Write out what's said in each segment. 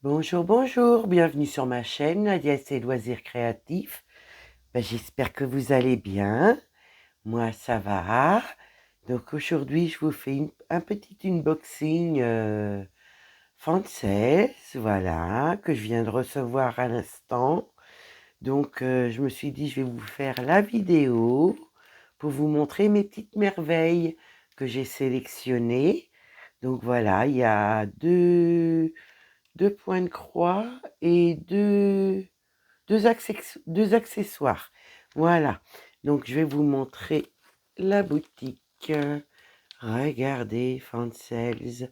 Bonjour, bonjour, bienvenue sur ma chaîne Nadia et ses loisirs créatifs. J'espère que vous allez bien. Moi, ça va. Donc aujourd'hui, je vous fais un petit unboxing française, voilà, que je viens de recevoir à l'instant. Donc je me suis dit, je vais vous faire la vidéo pour vous montrer mes petites merveilles que j'ai sélectionnées. Donc voilà, il y a deux points de croix et deux accessoires. Voilà. Donc, je vais vous montrer la boutique. Regardez, Fansels.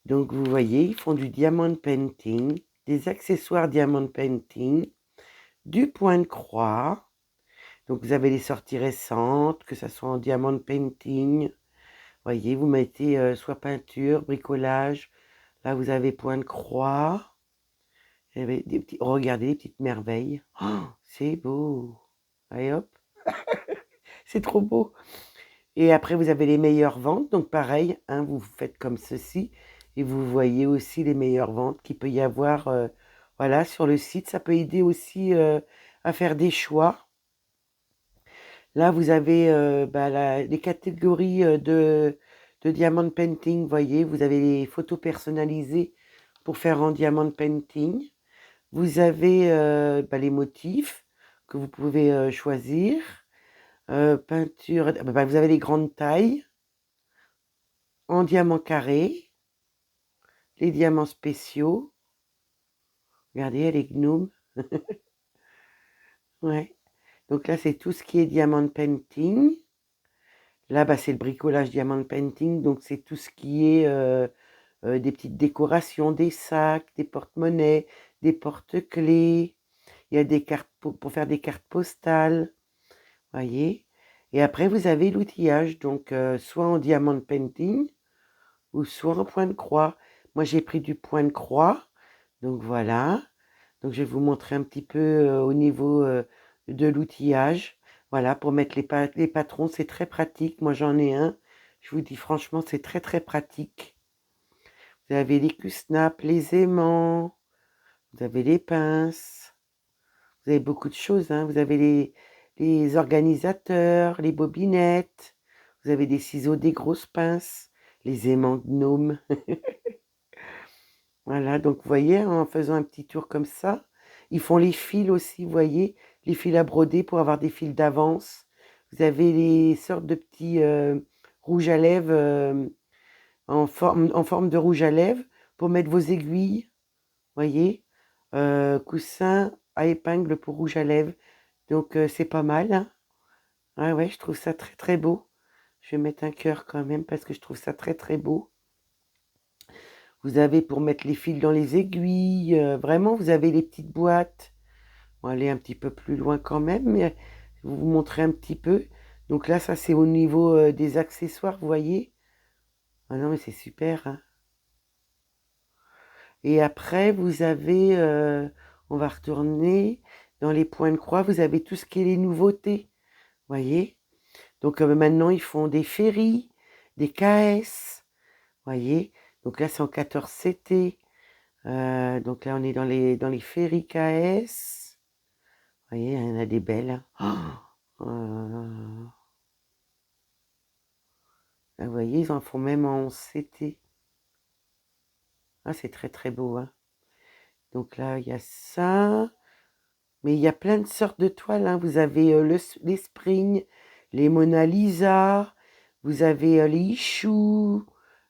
Donc, vous voyez, ils font du diamond painting, des accessoires diamond painting, du point de croix. Donc, vous avez les sorties récentes, que ce soit en diamond painting. Voyez, vous mettez soit peinture, bricolage. Là, vous avez point de croix. Il y avait des petits, regardez les petites merveilles. Oh, c'est beau. Allez hop, c'est trop beau. Et après, vous avez les meilleures ventes. Donc pareil, hein, vous faites comme ceci. Et vous voyez aussi les meilleures ventes qu'il peut y avoir voilà, sur le site. Ça peut aider aussi à faire des choix. Là, vous avez les catégories de diamond painting. Vous voyez, vous avez les photos personnalisées pour faire en diamond painting. Vous avez les motifs que vous pouvez choisir. Peinture, vous avez les grandes tailles en diamant carré, les diamants spéciaux. Regardez, les gnomes. Ouais. Donc là, c'est tout ce qui est diamond painting. Là, c'est le bricolage diamond painting. Donc, c'est tout ce qui est des petites décorations, des sacs, des porte-monnaies, des porte-clés. Il y a des cartes pour faire des cartes postales. Voyez. Et après, vous avez l'outillage. Donc, soit en diamond painting ou soit en point de croix. Moi, j'ai pris du point de croix. Donc, voilà. Donc, je vais vous montrer un petit peu au niveau de l'outillage. Voilà, pour mettre les patrons, c'est très pratique. Moi, j'en ai un. Je vous dis franchement, c'est très, très pratique. Vous avez les Q-snaps, les aimants. Vous avez les pinces. Vous avez beaucoup de choses, hein. Vous avez les organisateurs, les bobinettes. Vous avez des ciseaux, des grosses pinces, les aimants gnomes. Voilà, donc vous voyez, en faisant un petit tour comme ça, ils font les fils aussi, vous voyez, les fils à broder pour avoir des fils d'avance. Vous avez les sortes de petits rouges à lèvres en forme de rouge à lèvres pour mettre vos aiguilles, voyez. Coussin à épingle pour rouge à lèvres. Donc c'est pas mal, hein. Ah ouais, je trouve ça très très beau. Je vais mettre un cœur quand même parce que je trouve ça très très beau. Vous avez pour mettre les fils dans les aiguilles. Vraiment, vous avez les petites boîtes. On va aller un petit peu plus loin quand même, mais je vais vous montrer un petit peu. Donc là, ça c'est au niveau des accessoires, vous voyez. Ah non, mais c'est super, hein. Et après, vous avez, on va retourner dans les points de croix. Vous avez tout ce qui est les nouveautés, vous voyez. Donc maintenant, ils font des ferries, des KS, voyez. Donc là, c'est en 14 CT. Donc là, on est dans les ferries KS. Vous voyez, il y en a des belles, hein. Oh, vous voyez, ils en font même en CT. Ah, c'est très très beau, hein. Donc là, il y a ça. Mais il y a plein de sortes de toiles, hein. Vous avez les Spring, les Mona Lisa, vous avez les Ishu,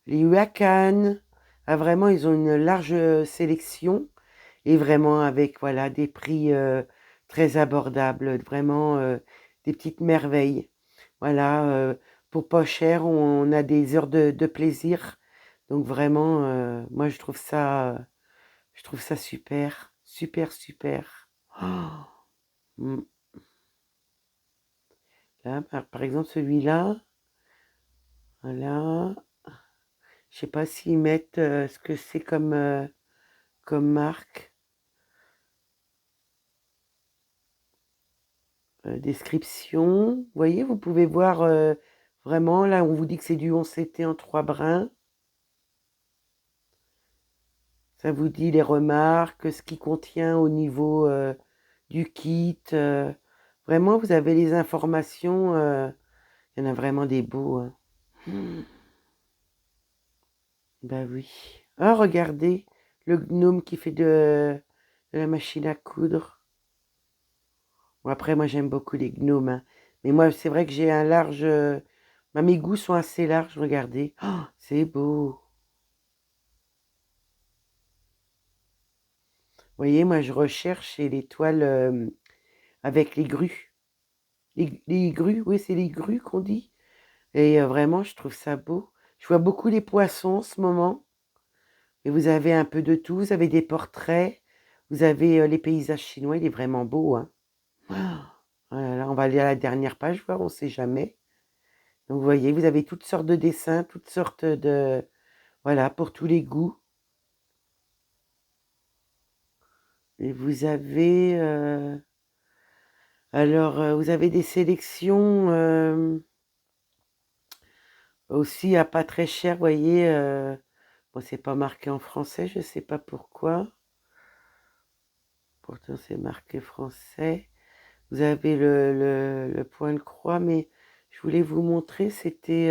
les Huracan. Ah, vraiment, ils ont une large sélection. Et vraiment avec, voilà, des prix très abordables. Vraiment des petites merveilles. Voilà, pour pas cher, on a des heures de plaisir. Donc vraiment, moi je trouve ça super, super, super. Oh, mm. Là, par exemple, celui-là, voilà. Je sais pas s'ils mettent ce que c'est comme marque. Description. Vous voyez, vous pouvez voir vraiment, là, on vous dit que c'est du 11 CT en 3 brins. Ça vous dit les remarques, ce qui contient au niveau du kit. Vraiment, vous avez les informations. Il y en a vraiment des beaux. Hein. Bah oui. Ah, regardez, le gnome qui fait de la machine à coudre. Bon, après, moi, j'aime beaucoup les gnomes. Hein. Mais moi, c'est vrai que j'ai un large... mes goûts sont assez larges, regardez. Oh, c'est beau. Vous voyez, moi, je recherche les toiles avec les grues. Les grues, oui, c'est les grues qu'on dit. Et vraiment, je trouve ça beau. Je vois beaucoup les poissons en ce moment. Et vous avez un peu de tout. Vous avez des portraits. Vous avez les paysages chinois. Il est vraiment beau. Hein. Oh là là, on va aller à la dernière page, voir, on ne sait jamais. Donc, vous voyez, vous avez toutes sortes de dessins, toutes sortes de... Voilà, pour tous les goûts. Et vous avez... vous avez des sélections aussi à pas très cher, vous voyez. Bon, c'est pas marqué en français, je sais pas pourquoi. Pourtant, c'est marqué français. Vous avez le point de croix, mais je voulais vous montrer, c'était...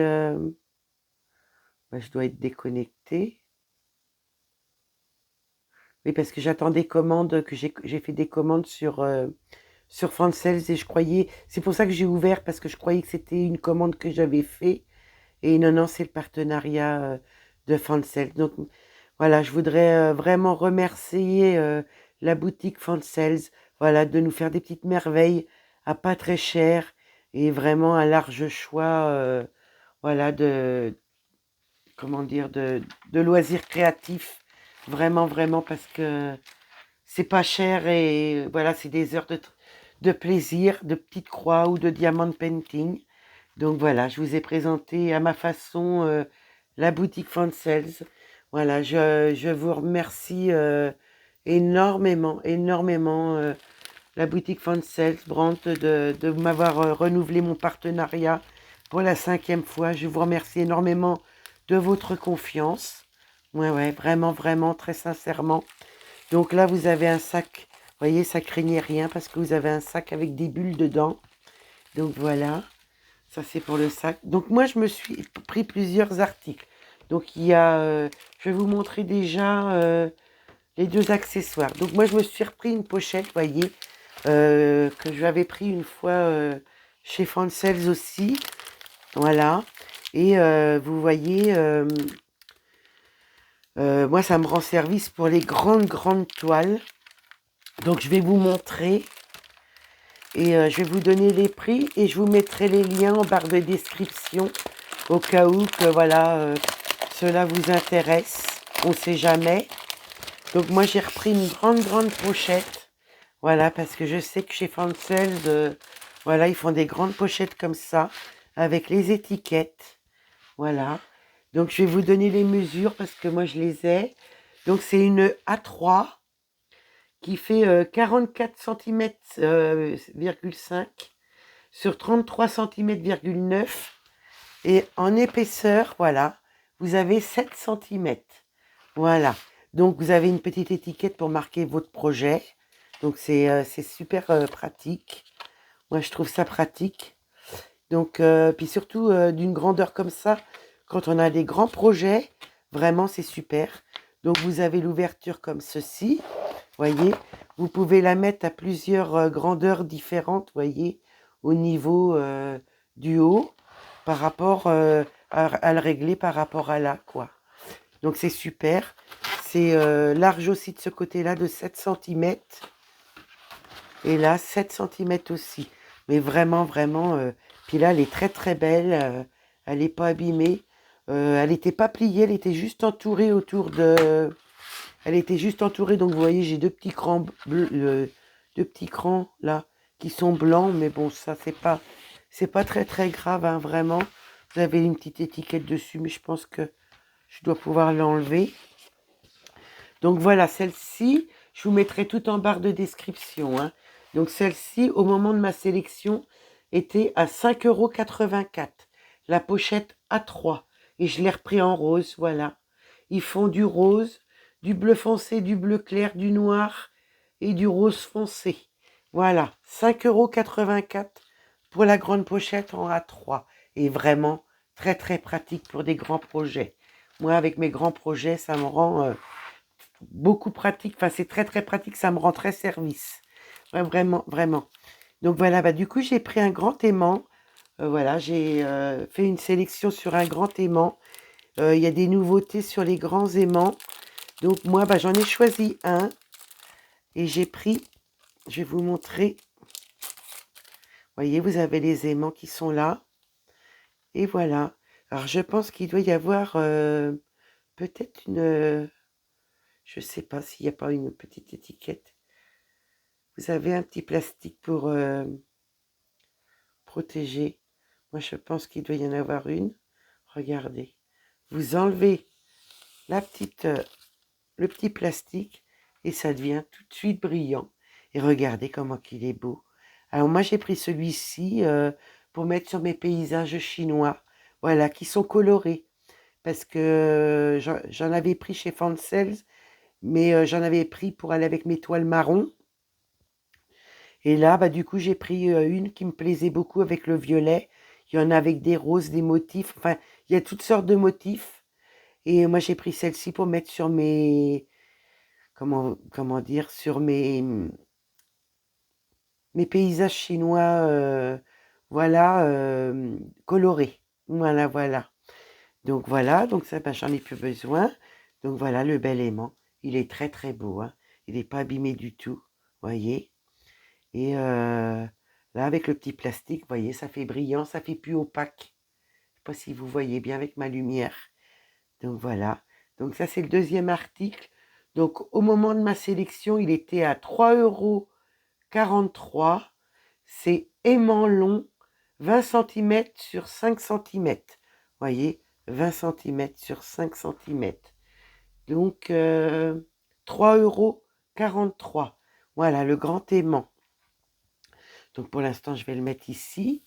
je dois être déconnectée. Oui, parce que j'attends des commandes, que j'ai fait des commandes sur Fansels et je croyais... C'est pour ça que j'ai ouvert, parce que je croyais que c'était une commande que j'avais fait. Et non, non, c'est le partenariat de Fansels. Donc, voilà, je voudrais vraiment remercier la boutique Fansels, voilà, de nous faire des petites merveilles à pas très cher et vraiment un large choix, voilà, comment dire, de loisirs créatifs. Vraiment, vraiment, parce que c'est pas cher et voilà, c'est des heures de plaisir, de petites croix ou de diamond painting. Donc voilà, je vous ai présenté à ma façon la boutique Fansels. Voilà, je vous remercie énormément, énormément la boutique Fansels, Brandt, de m'avoir renouvelé mon partenariat pour la 5e fois. Je vous remercie énormément de votre confiance. Ouais, ouais, vraiment, vraiment, très sincèrement. Donc là, vous avez un sac. Vous voyez, ça craignait rien parce que vous avez un sac avec des bulles dedans. Donc voilà. Ça, c'est pour le sac. Donc, moi, je me suis pris plusieurs articles. Donc, il y a... je vais vous montrer déjà les 2 accessoires. Donc, moi, je me suis repris une pochette, vous voyez, que j'avais pris une fois chez Fansels aussi. Voilà. Et vous voyez, moi, ça me rend service pour les grandes, grandes toiles. Donc, je vais vous montrer. Et je vais vous donner les prix et je vous mettrai les liens en barre de description au cas où que voilà, cela vous intéresse. On ne sait jamais. Donc moi j'ai repris une grande grande pochette. Voilà, parce que je sais que chez Fansels, voilà, ils font des grandes pochettes comme ça, avec les étiquettes. Voilà. Donc je vais vous donner les mesures parce que moi je les ai. Donc c'est une A3 qui fait 44 cm,5 sur 33 cm,9 et en épaisseur, voilà, vous avez 7 cm. Voilà, donc vous avez une petite étiquette pour marquer votre projet. Donc c'est super pratique. Moi je trouve ça pratique. Donc puis surtout d'une grandeur comme ça, quand on a des grands projets, vraiment c'est super. Donc vous avez l'ouverture comme ceci. Voyez, vous pouvez la mettre à plusieurs grandeurs différentes, voyez, au niveau du haut, par rapport à le régler par rapport à là, quoi. Donc c'est super. C'est large aussi de ce côté-là de 7 cm. Et là, 7 cm aussi. Mais vraiment, vraiment. Puis là, elle est très très belle. Elle n'est pas abîmée. Elle n'était pas pliée, elle était juste entourée autour de... Elle était juste entourée, donc vous voyez, j'ai 2 petits crans bleus, 2 petits crans là, qui sont blancs, mais bon, ça c'est pas très très grave, hein, vraiment. Vous avez une petite étiquette dessus, mais je pense que je dois pouvoir l'enlever. Donc voilà, celle-ci, je vous mettrai tout en barre de description. Hein. Donc celle-ci, au moment de ma sélection, était à 5,84 €. La pochette A3. Et je l'ai repris en rose, voilà. Ils font du rose, du bleu foncé, du bleu clair, du noir et du rose foncé. Voilà, 5,84 € pour la grande pochette en A3. Et vraiment très très pratique pour des grands projets. Moi, avec mes grands projets, ça me rend beaucoup pratique. Enfin, c'est très très pratique, ça me rend très service. Ouais, vraiment, vraiment. Donc voilà, bah, du coup, j'ai pris un grand aimant. Voilà, j'ai fait une sélection sur un grand aimant. Il y a des nouveautés sur les grands aimants. Donc moi, bah, j'en ai choisi un. Et j'ai pris, je vais vous montrer. Voyez, vous avez les aimants qui sont là. Et voilà. Alors, je pense qu'il doit y avoir peut-être une... je sais pas s'il n'y a pas une petite étiquette. Vous avez un petit plastique pour protéger. Moi, je pense qu'il doit y en avoir une. Regardez. Vous enlevez la petite, le petit plastique et ça devient tout de suite brillant. Et regardez comment qu'il est beau. Alors moi, j'ai pris celui-ci pour mettre sur mes paysages chinois. Voilà, qui sont colorés. Parce que j'en avais pris chez Fancels, mais j'en avais pris pour aller avec mes toiles marron. Et là, bah, du coup, j'ai pris une qui me plaisait beaucoup avec le violet. Il y en a avec des roses, des motifs. Enfin, il y a toutes sortes de motifs. Et moi, j'ai pris celle-ci pour mettre sur mes... Comment dire? Sur mes paysages chinois, voilà, colorés. Voilà, voilà. Donc voilà, donc ça, bah, j'en ai plus besoin. Donc voilà, le bel aimant. Il est très, très beau, hein. Il n'est pas abîmé du tout, voyez. Et là, avec le petit plastique, voyez, ça fait brillant, ça fait plus opaque. Je sais pas si vous voyez bien avec ma lumière. Donc voilà. Donc ça, c'est le deuxième article. Donc au moment de ma sélection, il était à 3,43 €. C'est aimant long, 20 cm sur 5 cm. Voyez, 20 cm sur 5 cm. Donc 3,43 €. Voilà, le grand aimant. Donc pour l'instant, je vais le mettre ici.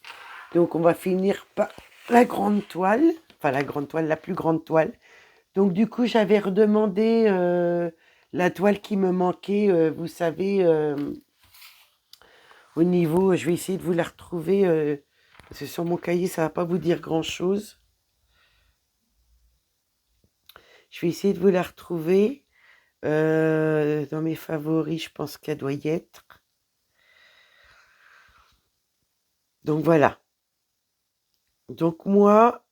Donc on va finir par la grande toile. Enfin la grande toile, la plus grande toile. Donc du coup, j'avais redemandé la toile qui me manquait, vous savez, au niveau, je vais essayer de vous la retrouver, parce que sur mon cahier, ça va pas vous dire grand-chose. Je vais essayer de vous la retrouver. Dans mes favoris, je pense qu'elle doit y être. Donc voilà. Donc moi,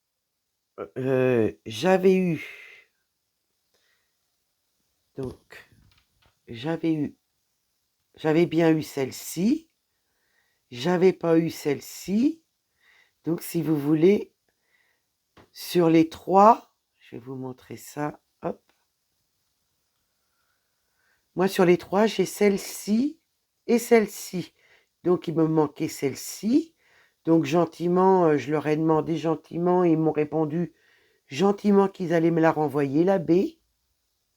j'avais eu... Donc, j'avais bien eu celle-ci. J'avais pas eu celle-ci. Donc, si vous voulez, sur les trois, je vais vous montrer ça. Hop. Moi, sur les trois, j'ai celle-ci et celle-ci. Donc, il me manquait celle-ci. Donc, gentiment, je leur ai demandé gentiment. Et ils m'ont répondu gentiment qu'ils allaient me la renvoyer, la B.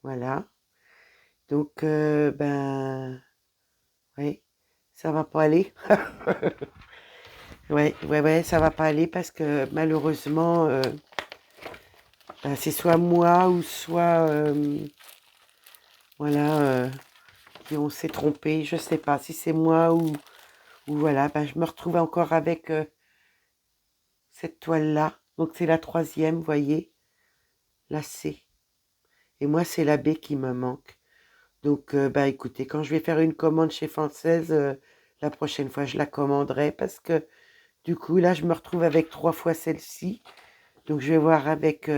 Voilà. Donc, ben... oui, ça va pas aller. Ouais, ça va pas aller parce que malheureusement, ben, c'est soit moi ou soit, voilà, qui on s'est trompé. Je sais pas si c'est moi ou voilà, ben, je me retrouve encore avec cette toile-là. Donc c'est la troisième, vous voyez, la C. Et moi, c'est la B qui me manque. Donc, bah écoutez, quand je vais faire une commande chez Française, la prochaine fois, je la commanderai parce que du coup, là, je me retrouve avec 3 fois celle-ci. Donc, je vais voir avec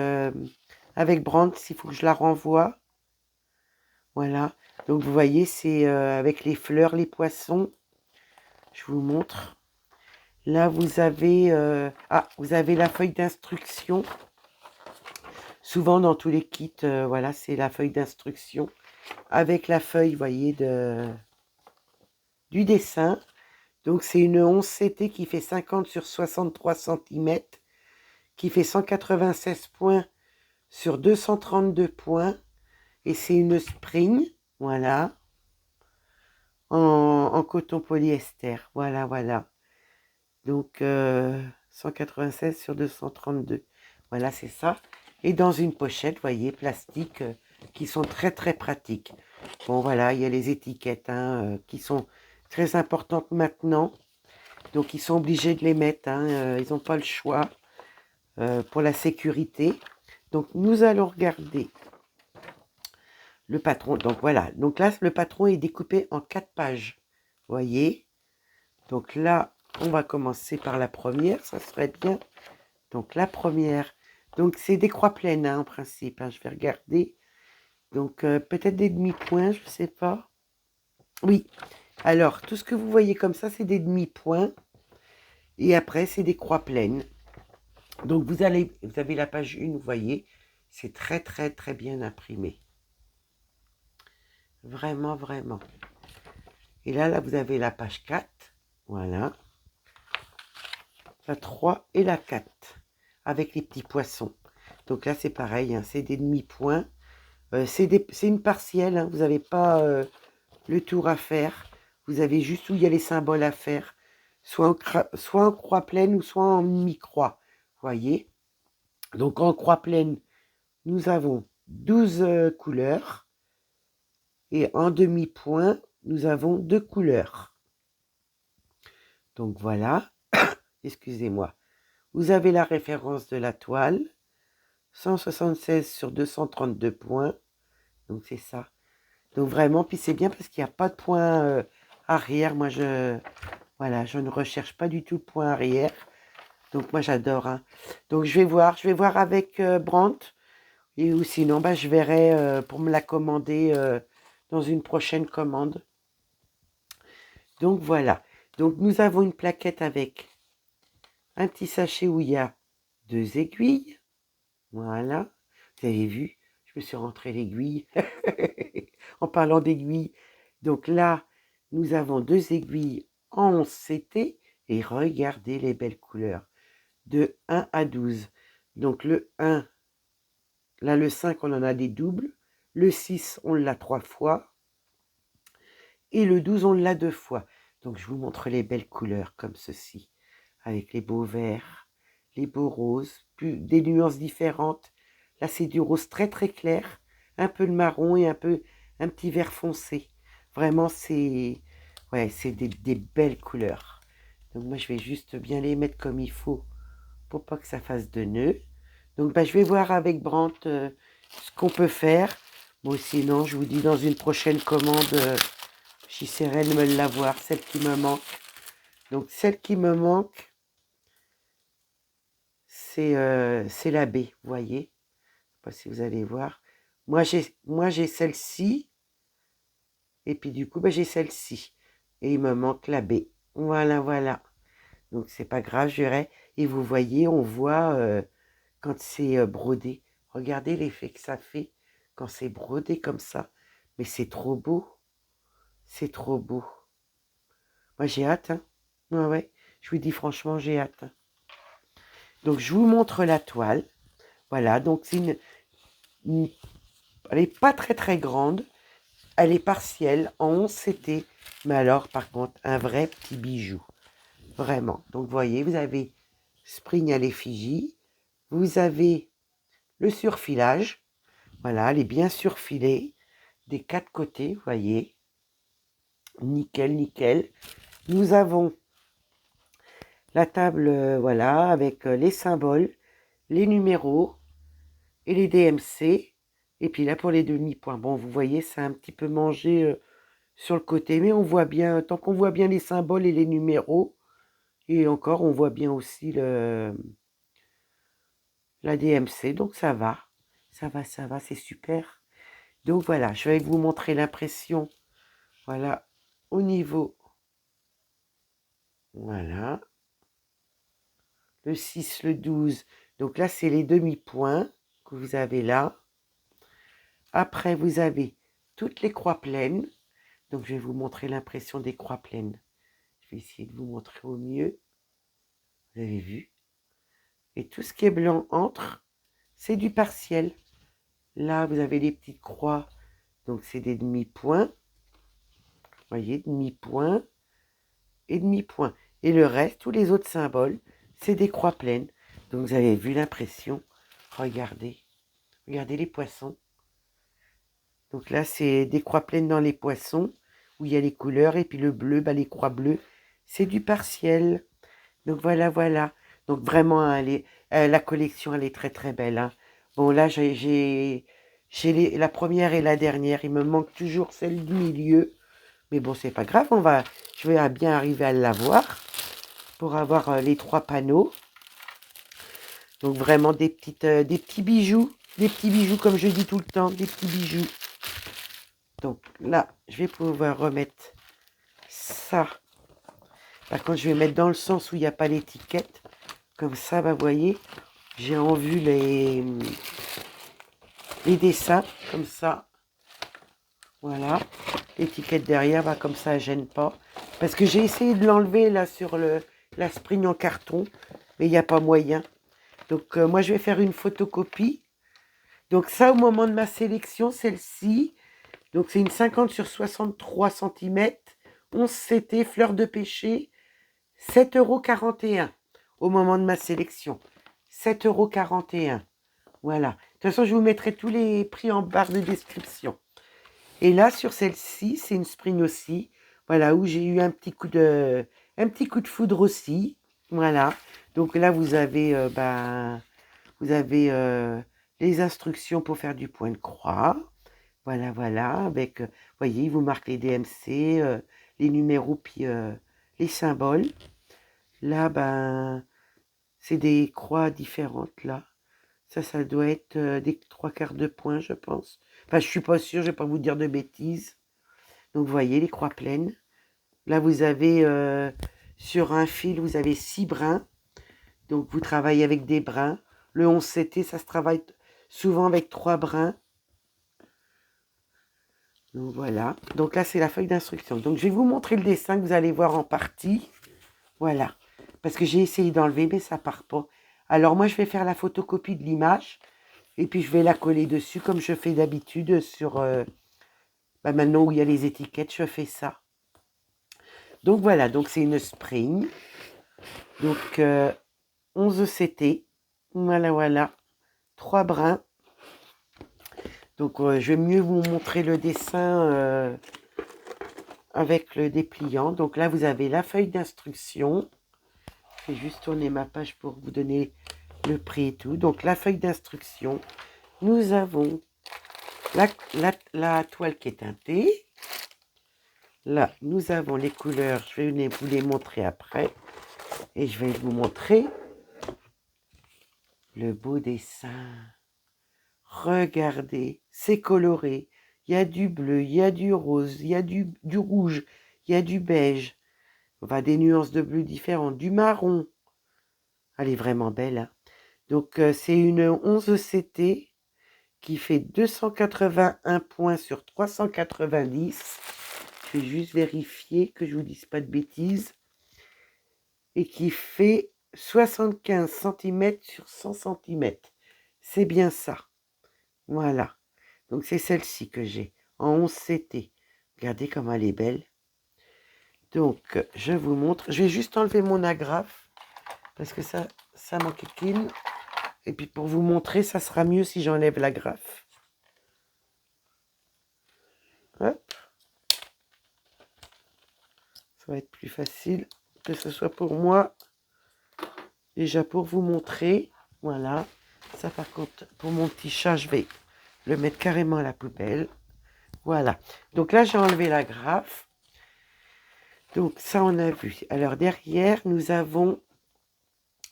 Brandt s'il faut que je la renvoie. Voilà. Donc, vous voyez, c'est avec les fleurs, les poissons. Je vous montre. Là, vous avez... vous avez la feuille d'instruction. Souvent, dans tous les kits, voilà, c'est la feuille d'instruction. Avec la feuille, vous voyez, du dessin. Donc, c'est une 11CT qui fait 50 sur 63 cm, qui fait 196 points sur 232 points. Et c'est une spring, voilà, en coton polyester. Voilà, voilà. Donc, 196 sur 232. Voilà, c'est ça. Et dans une pochette, vous voyez, plastique, qui sont très très pratiques. Bon voilà, il y a les étiquettes hein, qui sont très importantes maintenant. Donc ils sont obligés de les mettre, hein, ils n'ont pas le choix pour la sécurité. Donc nous allons regarder le patron. Donc voilà, donc là le patron est découpé en 4 pages. Vous voyez? Donc là, on va commencer par la première, ça serait bien. Donc la première, donc c'est des croix pleines hein, en principe, hein, je vais regarder. Donc peut-être des demi-points, je ne sais pas. Oui, alors tout ce que vous voyez comme ça, c'est des demi-points. Et après, c'est des croix pleines. Donc vous avez la page 1, vous voyez, c'est très très très bien imprimé. Vraiment, vraiment. Et là, vous avez la page 4, voilà. La 3 et la 4, avec les petits poissons. Donc là, c'est pareil, hein, c'est des demi-points. C'est une partielle, hein, vous n'avez pas le tour à faire. Vous avez juste où il y a les symboles à faire. Soit en croix pleine ou soit en mi-croix. Voyez. Donc en croix pleine, nous avons 12 couleurs. Et en demi-point, nous avons 2 couleurs. Donc voilà. Excusez-moi. Vous avez la référence de la toile. 176 sur 232 points. Donc c'est ça. Donc vraiment, puis c'est bien parce qu'il n'y a pas de point arrière. Moi, voilà, je ne recherche pas du tout le point arrière. Donc moi, j'adore. Hein. Donc je vais voir avec Brandt. Et ou sinon, bah, je verrai pour me la commander dans une prochaine commande. Donc voilà. Donc nous avons une plaquette avec un petit sachet où il y a 2 aiguilles. Voilà. Vous avez vu, je me suis rentré l'aiguille. En parlant d'aiguilles. Donc là, nous avons 2 aiguilles en 11 CT. Et regardez les belles couleurs. De 1 à 12. Donc le 1, là le 5, on en a des doubles. Le 6, on l'a 3 fois. Et le 12, on l'a 2 fois. Donc je vous montre les belles couleurs comme ceci. Avec les beaux verts, les beaux roses, des nuances différentes. Là, c'est du rose très très clair, un peu de marron et un petit vert foncé. Vraiment, c'est des belles couleurs. Donc moi, je vais juste bien les mettre comme il faut pour pas que ça fasse de nœuds. Donc je vais voir avec Brandt ce qu'on peut faire. Bon, sinon, je vous dis dans une prochaine commande, j'essaierai de me l'avoir, celle qui me manque. Donc celle qui me manque, c'est la baie, vous voyez. Je sais pas si vous allez voir. Moi, j'ai celle-ci. Et puis, du coup, j'ai celle-ci. Et il me manque la baie. Voilà, voilà. Donc, c'est pas grave, je verrai. Et vous voyez, on voit quand c'est brodé. Regardez l'effet que ça fait quand c'est brodé comme ça. Mais c'est trop beau. C'est trop beau. Moi, j'ai hâte. Hein. Ouais, ouais. Je vous dis franchement, j'ai hâte. Donc, je vous montre la toile. Voilà, donc c'est elle n'est pas très très grande. Elle est partielle en 11 CT. Mais alors, par contre, un vrai petit bijou. Vraiment. Donc, vous voyez, vous avez Spring à l'effigie. Vous avez le surfilage. Voilà, elle est bien surfilée. Des 4 côtés, vous voyez. Nickel, nickel. Nous avons la table, voilà, avec les symboles, les numéros et les DMC. Et puis là, pour les demi-points. Bon, vous voyez, c'est un petit peu mangé sur le côté. Mais on voit bien, tant qu'on voit bien les symboles et les numéros, et encore, on voit bien aussi la DMC. Donc ça va. Ça va, c'est super. Donc voilà, je vais vous montrer l'impression. Voilà, au niveau. Voilà. Le 6, le 12. Donc là, c'est les demi-points que vous avez là. Après, vous avez toutes les croix pleines. Donc, je vais vous montrer l'impression des croix pleines. Je vais essayer de vous montrer au mieux. Vous avez vu? Et tout ce qui est blanc entre, c'est du partiel. Là, vous avez les petites croix. Donc, c'est des demi-points. Vous voyez, demi-point et demi-point. Et le reste, tous les autres symboles, c'est des croix pleines. Donc, vous avez vu l'impression. Regardez. Regardez les poissons. Donc là, c'est des croix pleines dans les poissons, où il y a les couleurs. Et puis le bleu, bah, les croix bleues, c'est du partiel. Donc voilà, voilà. Donc vraiment, hein, la collection, elle est très très belle, hein. Bon, là, j'ai la première et la dernière. Il me manque toujours celle du milieu. Mais bon, c'est pas grave, je vais bien arriver à l'avoir pour avoir les 3 panneaux. Donc vraiment des petits bijoux. Des petits bijoux, comme je dis tout le temps, des petits bijoux. Donc là, je vais pouvoir remettre ça. Par contre, je vais mettre dans le sens où il n'y a pas l'étiquette. Comme ça, bah, vous voyez, j'ai en vue les dessins, comme ça. Voilà. L'étiquette derrière, bah, comme ça, elle gêne pas. Parce que j'ai essayé de l'enlever là sur la spring en carton, mais il n'y a pas moyen. Donc moi, je vais faire une photocopie. Donc ça, au moment de ma sélection, celle-ci, donc c'est une 50 sur 63 cm, 11 CT, fleur de pêcher, 7,41 € au moment de ma sélection. 7,41 €. Voilà. De toute façon, je vous mettrai tous les prix en barre de description. Et là, sur celle-ci, c'est une spring aussi. Voilà, où j'ai eu un petit coup de foudre aussi. Voilà. Donc là, vous avez, les instructions pour faire du point de croix. Voilà, voilà. Avec, vous voyez, il vous marque les DMC, les numéros, puis les symboles. Là, ben, c'est des croix différentes, là. Ça doit être des 3/4 de point, je pense. Enfin, je suis pas sûre, je vais pas vous dire de bêtises. Donc, vous voyez, les croix pleines. Là, vous avez, sur un fil, vous avez 6 brins. Donc, vous travaillez avec des brins. Le 11CT, ça se travaille souvent avec 3 brins. Donc, voilà. Donc, là, c'est la feuille d'instruction. Donc, je vais vous montrer le dessin que vous allez voir en partie. Voilà. Parce que j'ai essayé d'enlever, mais ça part pas. Alors, moi, je vais faire la photocopie de l'image. Et puis, je vais la coller dessus, comme je fais d'habitude sur... maintenant où il y a les étiquettes, je fais ça. Donc, voilà. Donc, c'est une spring. Donc, 11 CT. Voilà, voilà. 3 brins. Donc, je vais mieux vous montrer le dessin avec le dépliant. Donc là, vous avez la feuille d'instruction. Je vais juste tourner ma page pour vous donner le prix et tout. Donc, la feuille d'instruction. Nous avons la toile qui est teintée. Là, nous avons les couleurs. Je vais vous les montrer après. Et je vais vous montrer le beau dessin. Regardez, c'est coloré. Il y a du bleu, il y a du rose, il y a du rouge, il y a du beige. Enfin, des nuances de bleu différentes. Du marron. Elle est vraiment belle, hein. Donc, c'est une 11 CT qui fait 281 points sur 390. Je vais juste vérifier que je ne vous dise pas de bêtises. Et qui fait 75 cm sur 100 cm. C'est bien ça. Voilà. Donc, c'est celle-ci que j'ai en 11 CT. Regardez comme elle est belle. Donc, je vous montre. Je vais juste enlever mon agrafe parce que ça m'enquiquine. Et puis, pour vous montrer, ça sera mieux si j'enlève l'agrafe. Hop. Ça va être plus facile que ce soit pour moi. Déjà pour vous montrer. Voilà. Ça par contre, pour mon petit chat, je vais le mettre carrément à la poubelle. Voilà. Donc là, j'ai enlevé l'agrafe. Donc ça, on a vu. Alors derrière, nous avons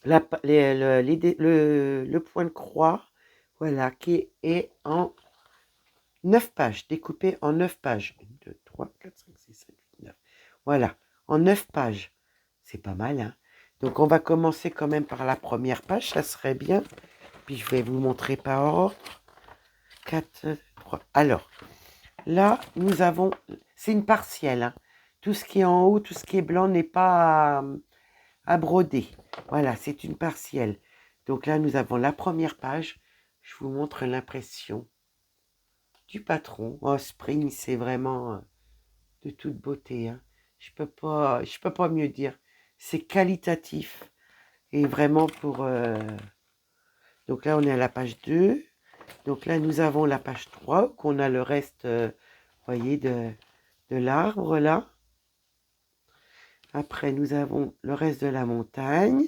le point de croix. Voilà, qui est en 9 pages, découpé en 9 pages. 1, 2, 3, 4, 5, 6, 7, 8, 9. Voilà, en 9 pages. C'est pas mal, hein. Donc, on va commencer quand même par la première page, ça serait bien. Puis, je vais vous montrer par ordre. 4, 3. Alors, là, nous avons... C'est une partielle, hein. Tout ce qui est en haut, tout ce qui est blanc n'est pas à broder. Voilà, c'est une partielle. Donc là, nous avons la première page. Je vous montre l'impression du patron. Oh, Spring, c'est vraiment de toute beauté, hein. Je peux pas mieux dire. C'est qualitatif. Et vraiment pour... Donc là, on est à la page 2. Donc là, nous avons la page 3, qu'on a le reste, voyez, de l'arbre, là. Après, nous avons le reste de la montagne,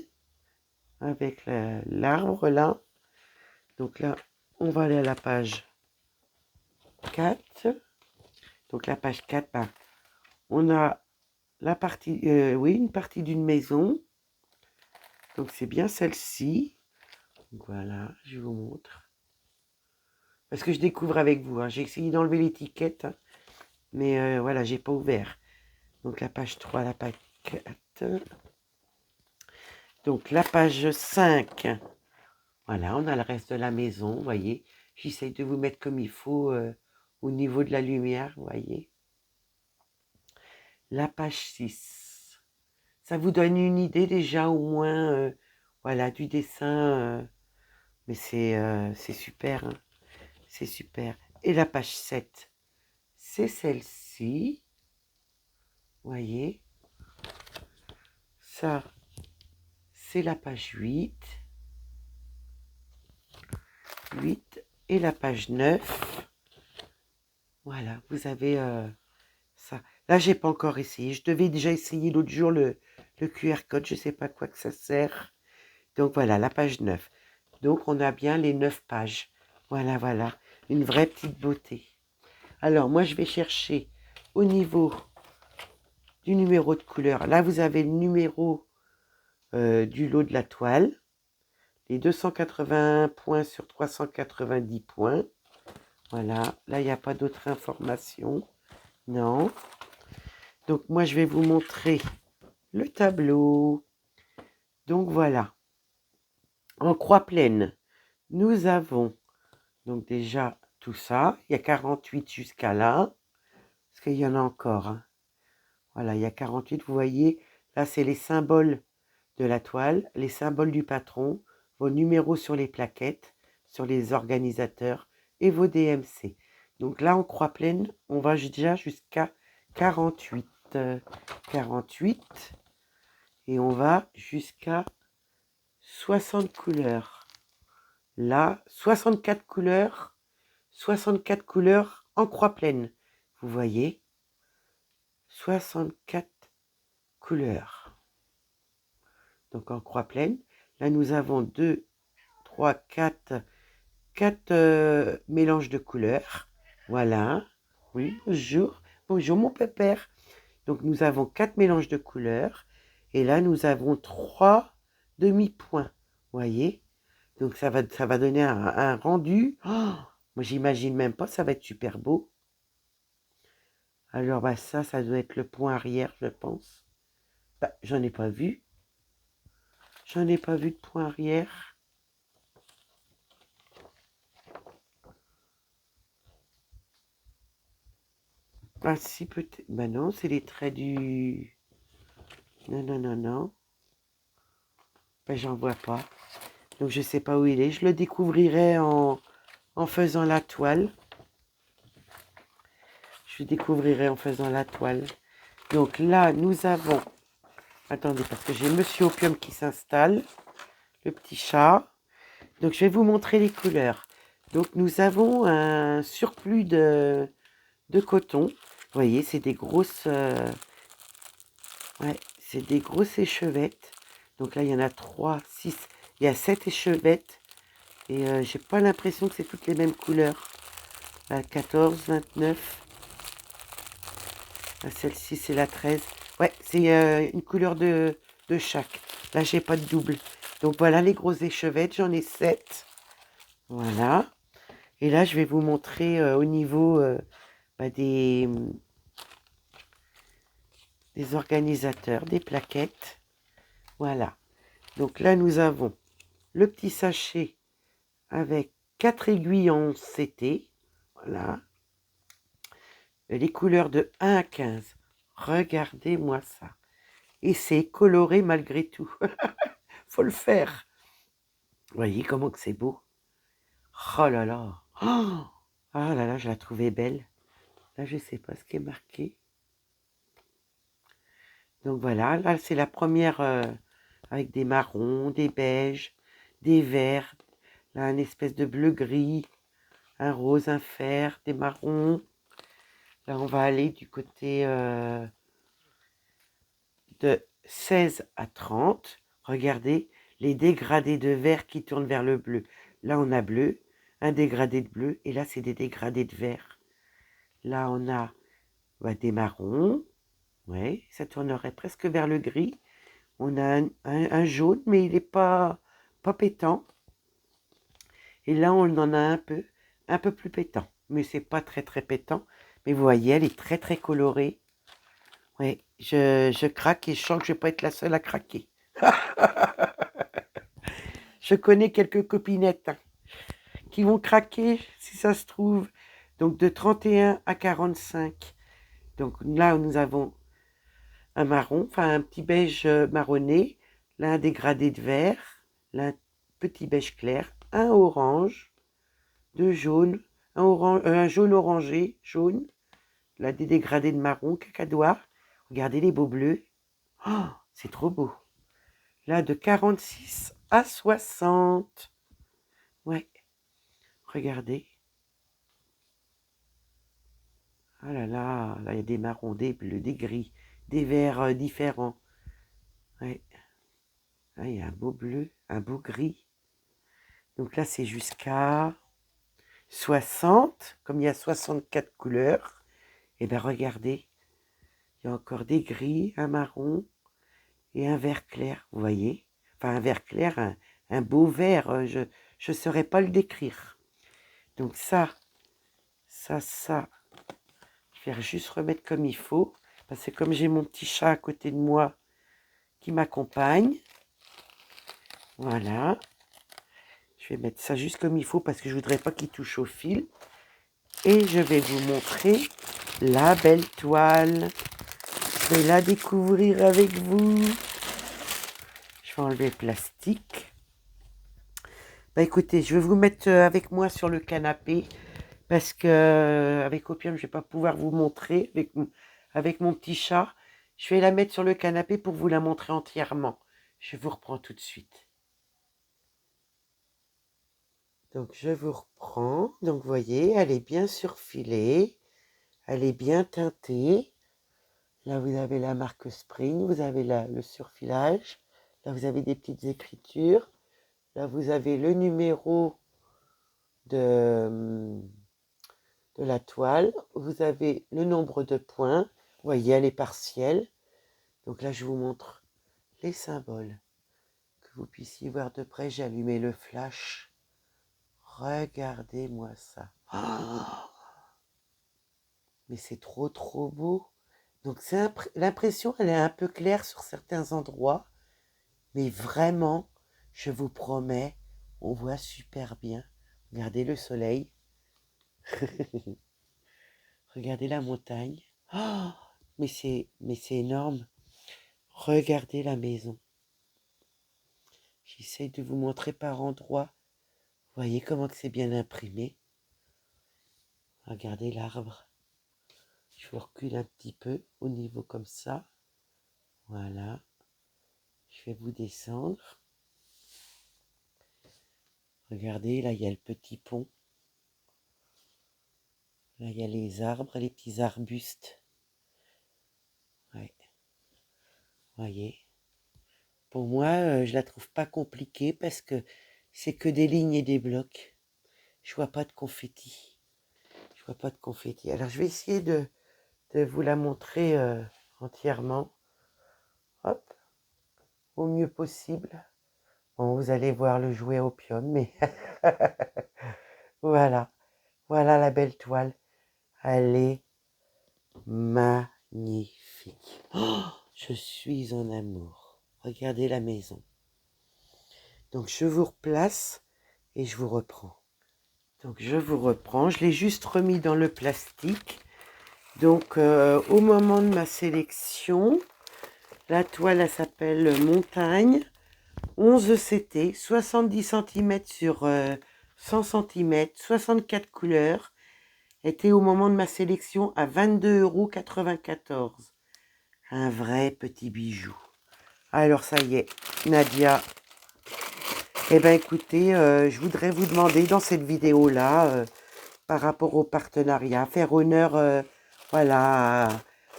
avec l'arbre, là. Donc là, on va aller à la page 4. Donc la page 4, ben, on a la partie, oui, une partie d'une maison. Donc c'est bien celle-ci. Voilà, je vous montre. Parce que je découvre avec vous, hein. J'ai essayé d'enlever l'étiquette, hein, mais voilà, j'ai pas ouvert. Donc la page 3, la page 4. Donc la page 5. Voilà, on a le reste de la maison, vous voyez. J'essaye de vous mettre comme il faut au niveau de la lumière, vous voyez. La page 6. Ça vous donne une idée déjà au moins, voilà, du dessin. Mais c'est super, hein. C'est super. Et la page 7, c'est celle-ci. Vous voyez. Ça, c'est la page 8. 8 et la page 9. Voilà, vous avez ça. Là, j'ai pas encore essayé. Je devais déjà essayer l'autre jour le QR code. Je sais pas quoi que ça sert. Donc voilà, la page 9. Donc on a bien les 9 pages. Voilà, voilà. Une vraie petite beauté. Alors, moi, je vais chercher au niveau du numéro de couleur. Là, vous avez le numéro du lot de la toile. Les 280 points sur 390 points. Voilà. Là, il n'y a pas d'autre information. Non. Donc, moi, je vais vous montrer le tableau. Donc, voilà. En croix pleine, nous avons donc déjà tout ça. Il y a 48 jusqu'à là. Parce qu'il y en a encore, hein. Voilà, il y a 48, vous voyez. Là, c'est les symboles de la toile, les symboles du patron, vos numéros sur les plaquettes, sur les organisateurs et vos DMC. Donc là, en croix pleine, on va déjà jusqu'à 48. 48. Et on va jusqu'à 60 couleurs. Là, 64 couleurs. 64 couleurs en croix pleine. Vous voyez, 64 couleurs. Donc en croix pleine. Là, nous avons 2, 3, 4 mélanges de couleurs. Voilà. Oui, bonjour. Bonjour mon pépère. Donc nous avons 4 mélanges de couleurs. Et là, nous avons 3 demi-points. Vous voyez? Donc ça va donner un rendu. Oh, moi, j'imagine même pas, ça va être super beau. Alors, bah, ça doit être le point arrière, je pense. Bah, j'en ai pas vu. J'en ai pas vu de point arrière. Ah si, peut-être. Bah non, c'est les traits du... Non, non, non, non. Bah, j'en vois pas. Donc, je sais pas où il est. Je le découvrirai en faisant la toile. Je le découvrirai en faisant la toile. Donc là, nous avons... Attendez, parce que j'ai Monsieur Opium qui s'installe. Le petit chat. Donc, je vais vous montrer les couleurs. Donc, nous avons un surplus de coton. Vous voyez, c'est des grosses... ouais, c'est des grosses échevettes. Donc là, il y en a 3, 6. Il y a 7 échevettes. Et j'ai pas l'impression que c'est toutes les mêmes couleurs. La 14, 29. Celle-ci, c'est la 13. Ouais, c'est une couleur de chaque. Là, j'ai pas de double. Donc voilà les grosses échevettes. J'en ai 7. Voilà. Et là, je vais vous montrer au niveau bah, des organisateurs, des plaquettes. Voilà. Donc là, nous avons le petit sachet avec 4 aiguilles en CT. Voilà. Les couleurs de 1 à 15. Regardez-moi ça. Et c'est coloré malgré tout. Faut le faire. Vous voyez comment que c'est beau. Oh là là. Oh ah là là, je la trouvais belle. Là, je sais pas ce qui est marqué. Donc voilà, là, c'est la première avec des marrons, des beiges, des verts. Là, une espèce de bleu-gris. un rose, un fer, des marrons. Là, on va aller du côté de 16 à 30. Regardez les dégradés de vert qui tournent vers le bleu. Là, on a bleu, un dégradé de bleu, et là, c'est des dégradés de vert. Là, on a des marrons. Ouais, ça tournerait presque vers le gris. On a un jaune, mais il n'est pas pétant. Et là, on en a un peu plus pétant. Mais c'est pas très très pétant. Mais vous voyez, elle est très très colorée. Oui, je craque et je sens que je vais pas être la seule à craquer. Je connais quelques copinettes qui vont craquer si ça se trouve. Donc de 31 à 45. Donc là, nous avons un marron, enfin un petit beige marronné, là un dégradé de vert, là un petit beige clair, un orange, deux jaunes, un jaune orangé, jaune, là des dégradés de marron, cacadoir. Regardez les beaux bleus. Oh, c'est trop beau. Là de 46 à 60. Ouais, regardez. Ah là là, là il y a des marrons, des bleus, des gris, des verts différents. Ouais. Là, il y a un beau bleu, un beau gris. Donc là, c'est jusqu'à 60. Comme il y a 64 couleurs, et bien regardez, il y a encore des gris, un marron et un vert clair. Vous voyez? Enfin, un vert clair, un beau vert. Je ne saurais pas le décrire. Donc ça. Je vais juste remettre comme il faut. Parce que comme j'ai mon petit chat à côté de moi qui m'accompagne. Voilà. Je vais mettre ça juste comme il faut parce que je voudrais pas qu'il touche au fil. Et je vais vous montrer la belle toile. Je vais la découvrir avec vous. Je vais enlever le plastique. Bah écoutez, je vais vous mettre avec moi sur le canapé parce que avec Opium, je vais pas pouvoir vous montrer avec mon petit chat. Je vais la mettre sur le canapé pour vous la montrer entièrement. Je vous reprends tout de suite. Donc je vous reprends. Donc vous voyez, elle est bien surfilée. Elle est bien teintée. Là, vous avez la marque Spring. Vous avez le surfilage. Là, vous avez des petites écritures. Là, vous avez le numéro de la toile. Vous avez le nombre de points. Vous voyez, elle est partielle. Donc là, je vous montre les symboles. Que vous puissiez voir de près. J'ai allumé le flash. Regardez-moi ça. Oh, mais c'est trop, trop beau. Donc l'impression, elle est un peu claire sur certains endroits. Mais vraiment, je vous promets, on voit super bien. Regardez le soleil. Regardez la montagne. Oh, mais c'est énorme. Regardez la maison. J'essaie de vous montrer par endroits. Vous voyez comment que c'est bien imprimé. Regardez l'arbre. Je vous recule un petit peu au niveau comme ça. Voilà. Je vais vous descendre. Regardez, là, il y a le petit pont. Là, il y a les arbres, les petits arbustes. Ouais. Voyez. Pour moi, je la trouve pas compliquée parce que c'est que des lignes et des blocs. Je vois pas de confetti. Je vois pas de confetti. Alors, je vais essayer de vous la montrer entièrement. Hop. Au mieux possible. Bon, vous allez voir le jouet Opium, mais voilà. Voilà la belle toile. Elle est magnifique. Oh, je suis en amour. Regardez la maison. Donc je vous replace et je vous reprends. Donc je vous reprends. Je l'ai juste remis dans le plastique. Donc au moment de ma sélection, la toile elle s'appelle Montagne. 11 CT, 70 cm sur 100 cm, 64 couleurs. Était au moment de ma sélection à 22,94 €. Un vrai petit bijou. Alors ça y est, Nadia. Eh bien écoutez, je voudrais vous demander dans cette vidéo-là par rapport au partenariat, faire honneur voilà,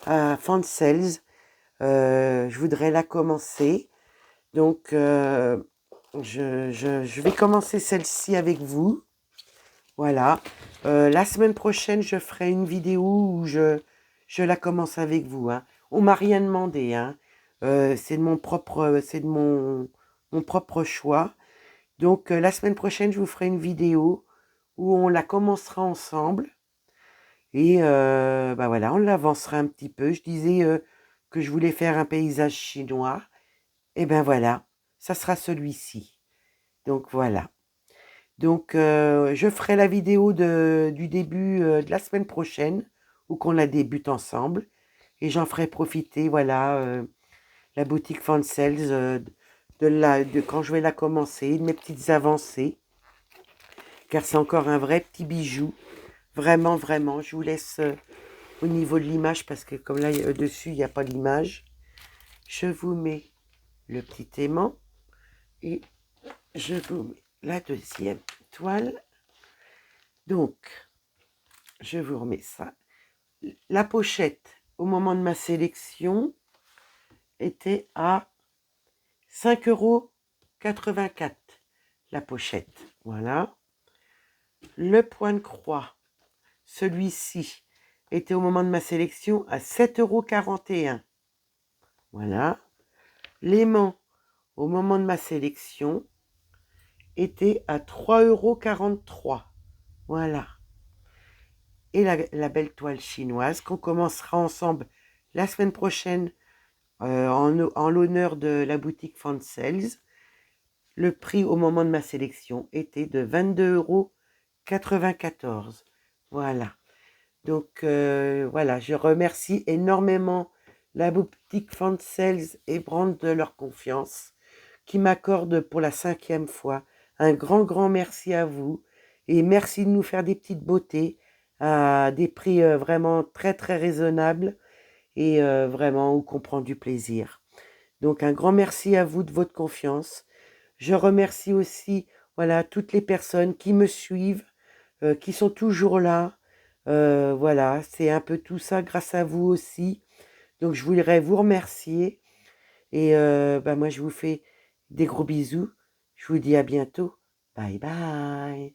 à Fansels. Je voudrais la commencer. Donc, je vais commencer celle-ci avec vous. Voilà. La semaine prochaine, je ferai une vidéo où je la commence avec vous. Hein. On m'a rien demandé. Hein. C'est de mon propre choix. Donc, la semaine prochaine, je vous ferai une vidéo où on la commencera ensemble. Et bah voilà, on l'avancera un petit peu. Je disais que je voulais faire un paysage chinois. Et ben voilà, ça sera celui-ci. Donc voilà. Donc je ferai la vidéo du début de la semaine prochaine, ou qu'on la débute ensemble. Et j'en ferai profiter, voilà, la boutique Fansels de quand je vais la commencer, de mes petites avancées. Car c'est encore un vrai petit bijou. Vraiment, vraiment. Je vous laisse au niveau de l'image, parce que comme là, dessus, il n'y a pas d'image. Je vous mets le petit aimant. Et je vous mets la deuxième toile. Donc, je vous remets ça. La pochette, au moment de ma sélection, était à 5,84 €. La pochette, voilà. Le point de croix, celui-ci, était au moment de ma sélection à 7,41 €. Voilà. L'aimant, au moment de ma sélection, était à 3,43 €. Voilà. Et la belle toile chinoise qu'on commencera ensemble la semaine prochaine en l'honneur de la boutique Fansels. Le prix au moment de ma sélection était de 22,94 €. Voilà. Donc voilà, je remercie énormément la boutique Fansels et Brand de leur confiance qui m'accorde pour la 5e fois un grand, grand merci à vous. Et merci de nous faire des petites beautés à des prix vraiment très, très raisonnables et vraiment où qu'on prend du plaisir. Donc un grand merci à vous de votre confiance. Je remercie aussi voilà, toutes les personnes qui me suivent, qui sont toujours là. Voilà, c'est un peu tout ça grâce à vous aussi. Donc je voudrais vous remercier. Et bah, moi je vous fais des gros bisous. Je vous dis à bientôt. Bye bye.